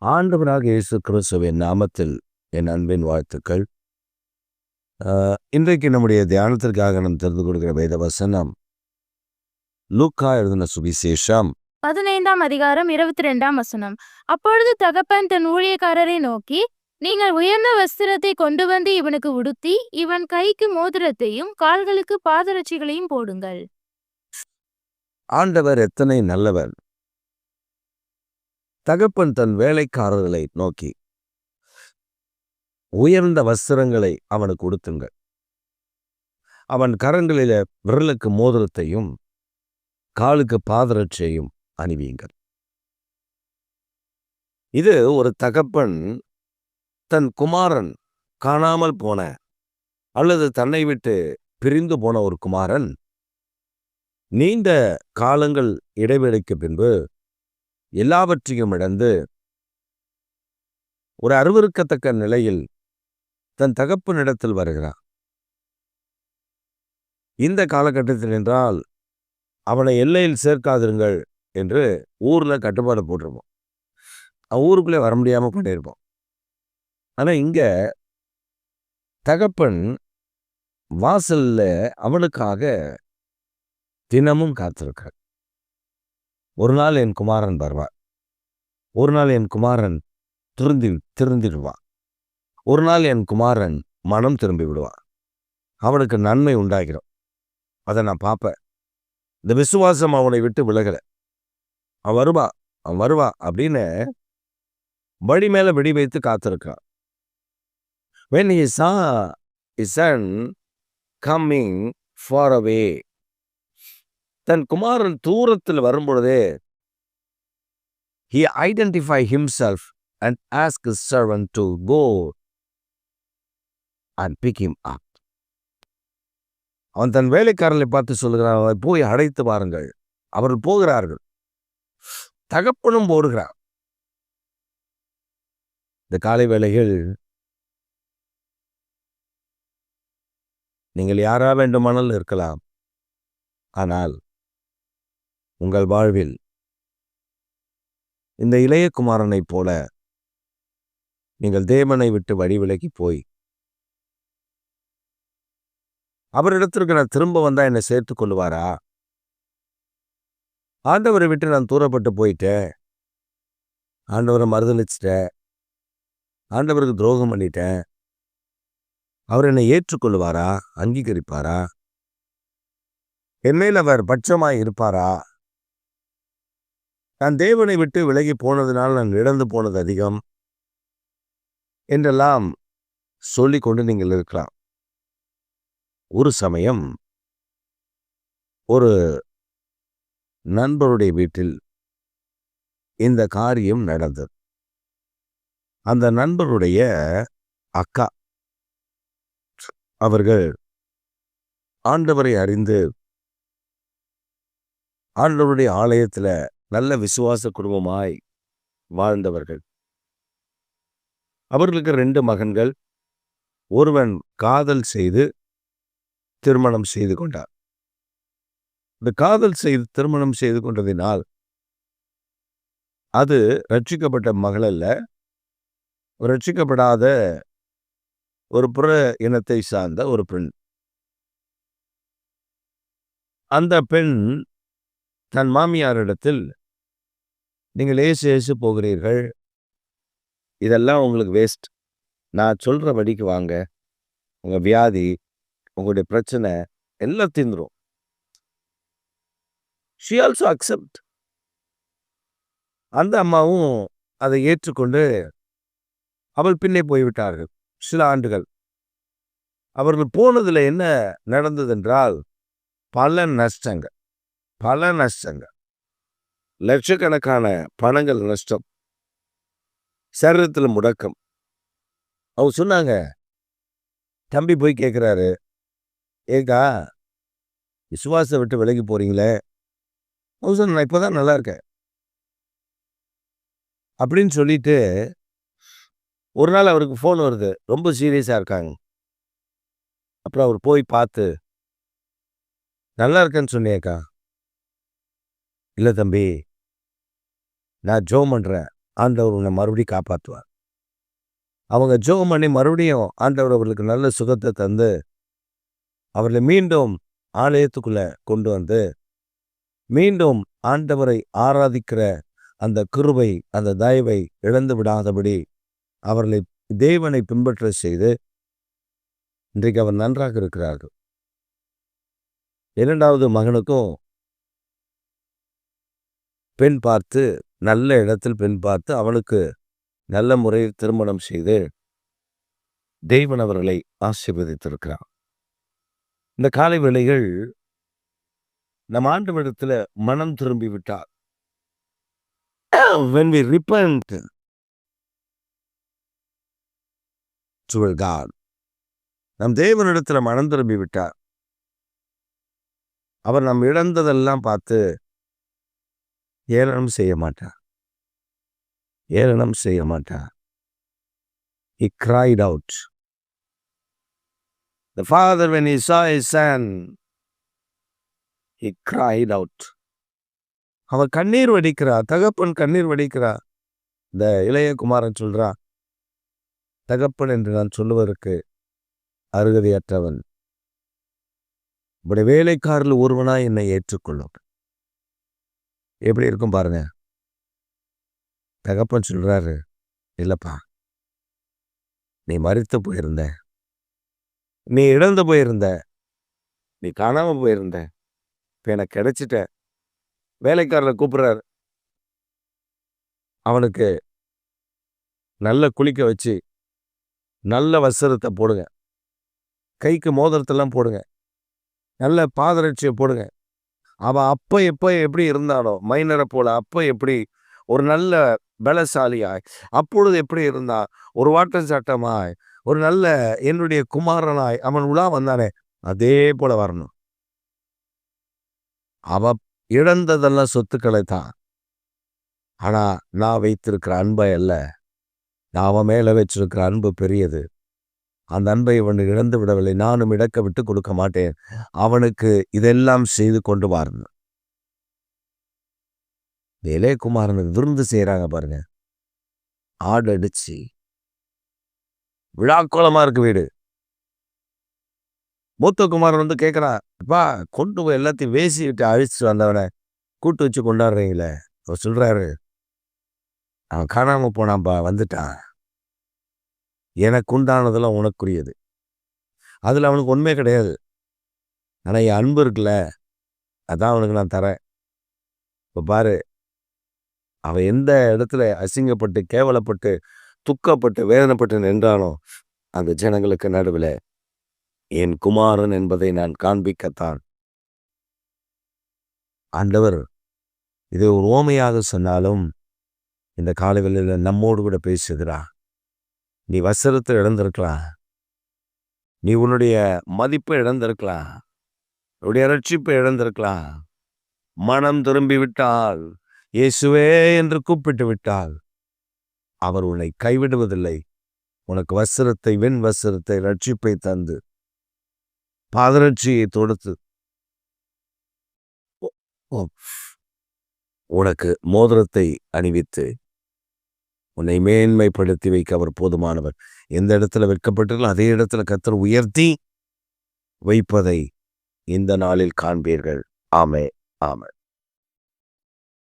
ஆண்டவராக இயேசு கிறிஸ்துவின் நாமத்தில் என் அன்பின் வாழ்த்துக்கள். இன்றைக்கு நம்முடைய தியானத்திற்காக நாம் தெரிந்து கொடுக்கிற வேத வசனம் லூக்கா எழுதின சுவிசேஷம் 15ஆம் அதிகாரம் 22ஆம் வசனம். அப்பொழுது தகப்பன் தன் ஊழியக்காரரை நோக்கி, நீங்கள் உயர்ந்த வஸ்திரத்தை கொண்டு வந்து இவனுக்கு உடுத்தி, இவன் கைக்கு மோதிரத்தையும் கால்களுக்கு பாதரட்சிகளையும் போடுங்கள். ஆண்டவர் எத்தனை நல்லவர்! தகப்பன் தன் வேலைக்காரர்களை நோக்கி உயர்ந்த வஸ்திரங்களை அவனுக்கு உடுத்துங்கள், அவன் கரங்களில விரலுக்கு மோதிரத்தையும் காலுக்கு பாதரட்சையும் அணிவியுங்கள். இது ஒரு தகப்பன் தன் குமாரன் காணாமல் போன அல்லது தன்னை விட்டு பிரிந்து போன ஒரு குமாரன் நீண்ட காலங்கள் இடைவெளிக்கு பின்பு எல்லாவற்றையும் இழந்து ஒரு அருவருக்கத்தக்க நிலையில் தன் தகப்பனிடத்தில் வருகிறான். இந்த காலகட்டத்தில் என்றால் அவனை எல்லையில் சேர்க்காதிருங்கள் என்று ஊர்ல கட்டுப்பாடு போட்டிருப்போம். ஊருக்குள்ளே வர முடியாம பண்ணியிருப்போம். ஆனா இங்க தகப்பன் வாசல்ல அவனுக்காக தினமும் காத்திருக்கார். ஒரு நாள் என் குமாரன் வருவார், ஒரு நாள் என் குமாரன் திருந்திடுவான், ஒரு நாள் என் குமாரன் மனம் திரும்பி விடுவான், அவனுக்கு நன்மை உண்டாகிறோம், அதை நான் பார்ப்பேன். இந்த விசுவாசம் அவனை விட்டு விலகல. அவன் வருவா அப்படின்னு வழி மேல வெடி வைத்து காத்திருக்கான். When he saw his son coming far away, தன் குமாரன் தூரத்தில் வரும்பொழுதே he identified himself and asked his servant to go and pick him up. அவன் தன் வேலைக்காரர்களை பார்த்து சொல்லுகிறான், போய் அழைத்து வாருங்கள். அவர்கள் போகிறார்கள். தகப்பனும் போடுகிறார். இந்த காலை வேளையில் நீங்கள் யாரா வேண்டுமானால் இருக்கலாம். ஆனால் உங்கள் வாழ்வில் இந்த இளைய குமாரனைப் போல நீங்கள் தேவனை விட்டு வழி விலகி போய் அவரிடத்திற்கு நான் திரும்ப வந்தா என்னை சேர்த்து கொள்ளுவாரா? ஆண்டவரை விட்டு நான் தூரப்பட்டு போயிட்டேன், ஆண்டவரை மறுதலிச்சிட்டேன், ஆண்டவருக்கு துரோகம் பண்ணிட்டேன், அவர் என்னை ஏற்றுக்கொள்ளுவாரா? அங்கீகரிப்பாரா? என்மேல் அவர் பட்சமாய் இருப்பாரா? நான் தேவனை விட்டு விலகி போனதுனால் நான் இழந்து போனது அதிகம் என்றெல்லாம் சொல்லிக்கொண்டு நீங்கள் இருக்கலாம். ஒரு சமயம் ஒரு நண்பருடைய வீட்டில் இந்த காரியம் நடந்தது. அந்த நண்பருடைய அக்கா அவர்கள் ஆண்டவரை அறிந்து ஆண்டவருடைய ஆலயத்துல நல்ல விசுவாச குடும்பமாய் வாழ்ந்தவர்கள். அவர்களுக்கு 2 மகன்கள். ஒருவன் காதல் செய்து திருமணம் செய்து கொண்டார். இந்த காதல் செய்து திருமணம் செய்து கொண்டதினால் அது ரட்சிக்கப்பட்ட மகள் அல்ல, ரட்சிக்கப்படாத ஒரு புற இனத்தை சார்ந்த ஒரு பெண். அந்த பெண் தன் மாமியாரிடத்தில், நீங்கள் ஏசு போகிறீர்கள், இதெல்லாம் உங்களுக்கு வேஸ்ட், நான் சொல்றபடிக்கு வாங்க, உங்க வியாதி உங்களுடைய பிரச்சனை எல்லாம் தீர்ந்துரும். She also accept. அந்த அம்மாவும் அதை ஏற்றுக்கொண்டு அவள் பின்னே போய்விட்டார்கள். சில ஆண்டுகள் அவர்கள் போனதுல என்ன நடந்தது என்றால் பல நஷ்டங்கள், லட்சக்கணக்கான பணங்கள் நஷ்டம், சரீரத்தில் முடக்கம். அவங்க சொன்னாங்க, தம்பி போய் கேட்குறாரு, ஏக்கா விசுவாசத்தை விட்டு விலகி போறீங்களே? அவங்க சொன்ன, நான் இப்போதான் நல்லா இருக்கேன் அப்படின்னு சொல்லிட்டு ஒரு நாள் அவருக்கு ஃபோன் வருது, ரொம்ப சீரியஸாக இருக்காங்க. அப்புறம் அவர் போய் பார்த்து, நல்லா இருக்கேன்னு சொன்னியேக்கா? இல்லை தம்பி, நான் ஜெபம் பண்ணுறேன், ஆண்டவர் உன்னை மறுபடியும் காப்பாற்றுவார். அவங்க ஜெபம் பண்ணி மறுபடியும் ஆண்டவர் அவர்களுக்கு நல்ல சுகத்தை தந்து அவர்களை மீண்டும் ஆலயத்துக்குள்ள கொண்டு வந்து மீண்டும் ஆண்டவரை ஆராதிக்கிற அந்த கிருபை, அந்த தயவை இழந்து விடாதபடி அவர்களை தேவனை பின்பற்ற செய்து இன்றைக்கு அவர் நன்றாக இருக்கிறார்கள். இரண்டாவது மகனுக்கும் பெண் பார்த்து, நல்ல இடத்தில் பெண் பார்த்து அவனுக்கு நல்ல முறையில் திருமணம் செய்து தேவன் அவர்களை ஆசீர்வதித்திருக்கிறார். இந்த காலை வேளைகள் நம் ஆண்டவரிடத்துல மனம் திரும்பி விட்டார். When we repent to God, நம் தேவனிடத்துல மனம் திரும்பி விட்டார். அவர் நாம் இழந்ததெல்லாம் பார்த்து ஏளனம் செய்ய மாட்டார். ஏளனம் செய்ய மாட்டார். He cried out. The father, when he saw his son, he cried out. அவன் கண்ணீர் வடிக்கிறார். தகப்பன் கண்ணீர் வடிக்கிறார். இந்த இளைய குமாரன் சொல்றான், தகப்பன் என்று நான் சொல்லுவதற்கு அருகதையற்றவன். இப்படி வேலைக்காரில் ஒருவனாய் என்னை ஏற்றுக்கொள்ளும். எப்படி இருக்கும் பாருங்க. தகப்பன் சொல்றாரு, இல்லப்பா, நீ மரித்து போயிருந்த, நீ இழந்து போயிருந்த, நீ காணாம போயிருந்த, இப்ப எனக்கு கிடைச்சிட்ட. வேலைக்காரரை கூப்பிடுறாரு. அவனுக்கு நல்ல குளிக்க வச்சு நல்ல வஸ்திரத்தை போடுங்க, கைக்கு மோதிரத்தெல்லாம் போடுங்க, நல்ல பாதரட்சியை போடுங்க. அவன் அப்ப எப்ப எப்படி இருந்தானோ மைனரை போல அப்ப எப்படி ஒரு நல்ல பலசாலியாய், அப்பொழுது எப்படி இருந்தான், ஒரு வாட்டம் சட்டமாய், ஒரு நல்ல என்னுடைய குமாரனாய் அவன் உலா வந்தானே, அதே போல வரணும். அவ இழந்ததெல்லாம் சொத்துக்களை தான். ஆனா நான் வைத்திருக்கிற அன்பை அல்ல, நான் அவன் மேல வச்சிருக்கிற அன்பு பெரியது. அந்த அன்பை அவன் இழந்து விடவில்லை, நானும் இழக்க விட்டு கொடுக்க மாட்டேன். அவனுக்கு இதெல்லாம் செய்து கொண்டு வரணும். இளையகுமாரனுக்கு விருந்து செய்யறாங்க பாருங்க. ஆடு அடிச்சு விழாக்கோலமா இருக்கு வீடு. மூத்த குமாரன் வந்து கேட்கிறான், அப்பா கொண்டு போய் எல்லாத்தையும் வேசி விட்டு அழிச்சிட்டு வந்தவனை கூட்டு வச்சு கொண்டாடுறீங்களே. அவர் சொல்றாரு, அவன் காணாம போனான்பா, வந்துட்டான். எனக்கு உண்டானதெல்லாம் உனக்குரியது. அதுல அவனுக்கு உண்மை கிடையாது. ஆனா என் அன்பு இருக்குல்ல, அதான் அவனுக்கு நான் தரேன். இப்ப பாரு, அவன் எந்த இடத்துல அசிங்கப்பட்டு கேவலப்பட்டு துக்கப்பட்டு வேதனைப்பட்டு நின்றானோ அந்த ஜனங்களுக்கு நடுவில் என் குமாரன் என்பதை நான் காண்பிக்கத்தான். ஆண்டவர் இதை ஒரு ஓமையாக சொன்னாலும் இந்த காலவெளியில் நம்மோடு கூட பேசுகிறா. நீ வஸ்திரத்தை இழந்திருக்கலாம், நீ உன்னுடைய மதிப்பை இழந்திருக்கலாம், உன்னுடைய ரட்சிப்பை இழந்திருக்கலாம். மனம் திரும்பி விட்டால், இயேசுவே என்று கூப்பிட்டு விட்டால் அவர் உன்னை கைவிடுவதில்லை. உனக்கு வஸ்திரத்தை, வெண் வஸ்திரத்தை, ரட்சிப்பை தந்து பாதரட்சியை தொடுத்து உனக்கு மோதிரத்தை அணிவித்து உன்னை மேன்மைப்படுத்தி வைக்க அவர் போதுமானவர். எந்த இடத்துல வெட்கப்பட்டாலும் அதே இடத்துல கர்த்தர் உயர்த்தி வைப்பதை இந்த நாளில் காண்பீர்கள். ஆமே, ஆமே.